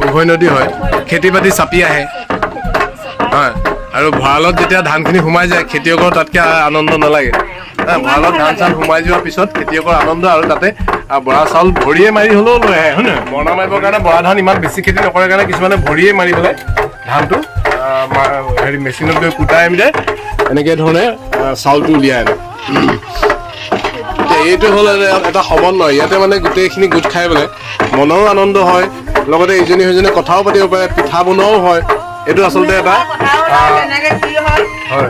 উভয় নদী হয়, খেতি বাতি চাপি আহে হয়। আৰু ভঁৰালত যেতিয়া ধানখিনি সোমাই যায় খেতিয়কৰ তাতকৈ আনন্দ নালাগে। ভঁৰালত ধান চান সোমাই যোৱাৰ পিছত খেতিয়কৰ আনন্দ, আৰু তাতে বৰা চাউল ভৰিয়ে মাৰি হ'লেও লৈ আহে হয় নহয়। মৰণা মাৰিবৰ কাৰণে বৰা ধান ইমান বেছি খেতি নকৰে কাৰণে কিছুমানে ভৰিয়ে মাৰি পেলাই ধানটো মেচিনত গৈ কুটাই মিলাই এনেকৈ ধৰণে চাউলটো উলিয়াই আনে। এইটো হ'ল এটা সমন্বয়, ইয়াতে মানে গোটেইখিনি গোট খাই পেলাই মনৰো আনন্দ হয়, লগতে ইজনী সিজনী কথাও পাতিব পাৰে, পিঠা বনোৱাও হয়। এইটো আচলতে এটা হয়,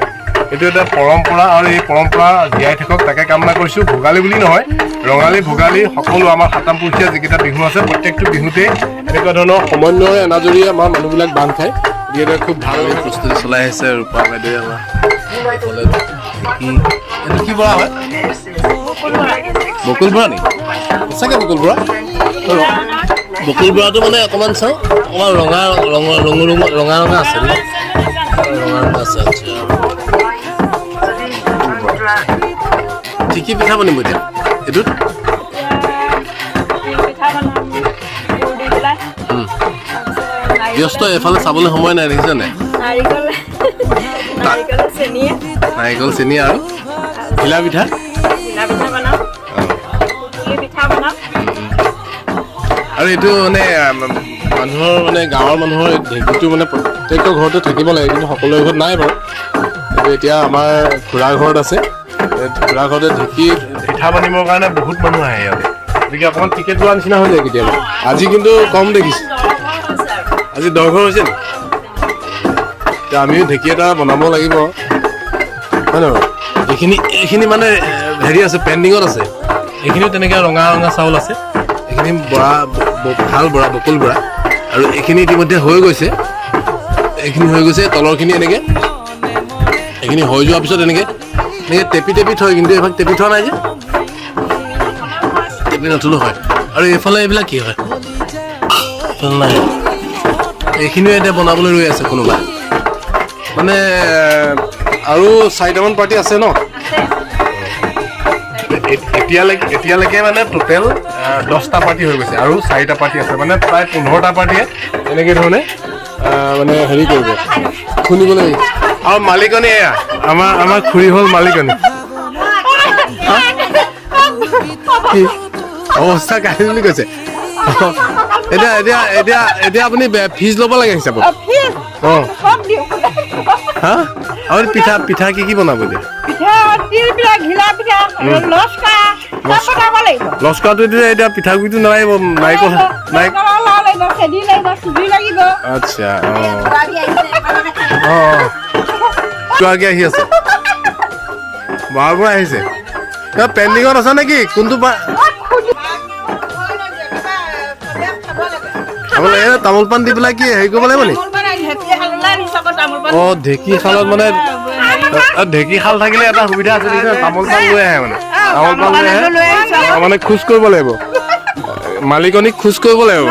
এইটো এটা পৰম্পৰা, আৰু এই পৰম্পৰা জীয়াই থাকক তাকে কামনা কৰিছোঁ। ভোগালী বুলি নহয়, ৰঙালী ভোগালী সকলো আমাৰ সাতামপুৰুষীয়া যিকেইটা বিহু আছে প্ৰত্যেকটো বিহুতেই এনেকুৱা ধৰণৰ সমন্বয় এনাজৰীয়ে আমাৰ মানুহবিলাক বান্ধ খায়। যিহেতু খুব ভাল প্ৰস্তুতি চলাই আহিছে ৰূপা বাইদেৱে আমাৰ। এইটো কি বৰা হয়? বকুল বৰা নেকি? সঁচাকৈ বকুল বৰা? বকুল বৰাটো মানে অকণমান চাওঁ, অকণমান ৰঙা ৰঙা আছে নেকি? ৰঙা ৰঙা আছে। আচ্ছা, কি কি পিঠা বনিব এতিয়া এইটোত? ব্যস্ত, এফালে চাবলৈ সময় নাই দেখিছে নাই? নাৰিকল, চেনি আৰু ঘিলা পিঠা। আৰু এইটো মানে মানুহৰ মানে গাঁৱৰ মানুহৰ ঢেঁকীটো মানে প্ৰত্যেকৰ ঘৰতে থাকিব লাগে, কিন্তু সকলোৰে ঘৰত নাই বাৰু। কিন্তু এতিয়া আমাৰ খুৰা ঘৰত আছে, খুৰা ঘৰতে ঢেঁকী পিঠা বনিবৰ কাৰণে বহুত মানুহ আহে ইয়াতে, গতিকে অকণমান টিকেট লোৱাৰ নিচিনা হৈ যায় কেতিয়াবা। আজি কিন্তু কম দেখিছোঁ, আজি দৰঘৰ হৈছে নেকি? এতিয়া আমিও ঢেঁকী এটা বনাব লাগিব হয় নহয়? এইখিনি মানে হেৰি আছে, পেণ্ডিঙত আছে। এইখিনিও তেনেকৈ ৰঙা ৰঙা চাউল আছে, এইখিনি বৰা ভাল বৰা বকুল বৰা, আৰু এইখিনি ইতিমধ্যে হৈ গৈছে। এইখিনি হৈ গৈছে, তলৰখিনি এনেকৈ এইখিনি হৈ যোৱাৰ পিছত এনেকৈ টেপি থয়, কিন্তু এইভাগ টেপি থোৱা নাই যে, টেপি নথলেও হয়। আৰু এইফালে এইবিলাক কি হয় নাই, এইখিনিও এতিয়া বনাবলৈ ৰৈ আছে কোনোবা, মানে আৰু 4টামান পাৰ্টি আছে ন? এতিয়ালৈকে মানে টোটেল 10টা পাৰ্টি হৈ গৈছে, আৰু 4টা পাৰ্টি আছে, মানে প্ৰায় 15টা পাৰ্টিয়ে এনেকৈ ধৰণে মানে হেৰি কৰিব, শুনিবলৈ। আৰু মালিকনী এয়া আমাৰ খুৰী হ'ল মালিকনী। অৱস্থা কাহিনী বুলি কৈছে। এতিয়া আপুনি ফিজ ল'ব লাগে হিচাপত। অঁ, হা? আৰু পিঠা কি বনাব এতিয়া? লস্কৰাটো এতিয়া পিঠাগুড়িটো নালাগিব, নাৰিকল। আচ্ছা, অঁ কিবাকে আহি আছে, বাৰ পৰা আহিছে। পেণ্ডিঙত আছে নেকি? কোনটো তামোল পাণ দি পেলাই কি হেৰি কৰিব লাগিব নেকি? অঁ, ঢেঁকী শালত মানে ঢেঁকী শাল থাকিলে এটা সুবিধা আছে, তামোল পাণ লৈ আহে, মানে তামোল পাণ লৈ আহে, মানে খোজ কৰিব লাগিব, মালিকনীক খোজ কৰিব লাগিব।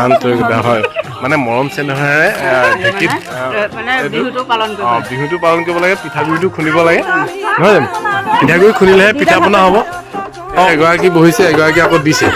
আন্তৰিকতা হয়, মানে মৰম চেনেহেৰে ঢেঁকীত বিহুটো পালন কৰিব লাগে, পিঠাগুড়িটো খুন্দিব লাগে নহয় জানো? পিঠাগুড়ি খুন্দিলেহে পিঠা পনা হ'ব। এগৰাকী বহিছে, এগৰাকী আকৌ দিছে।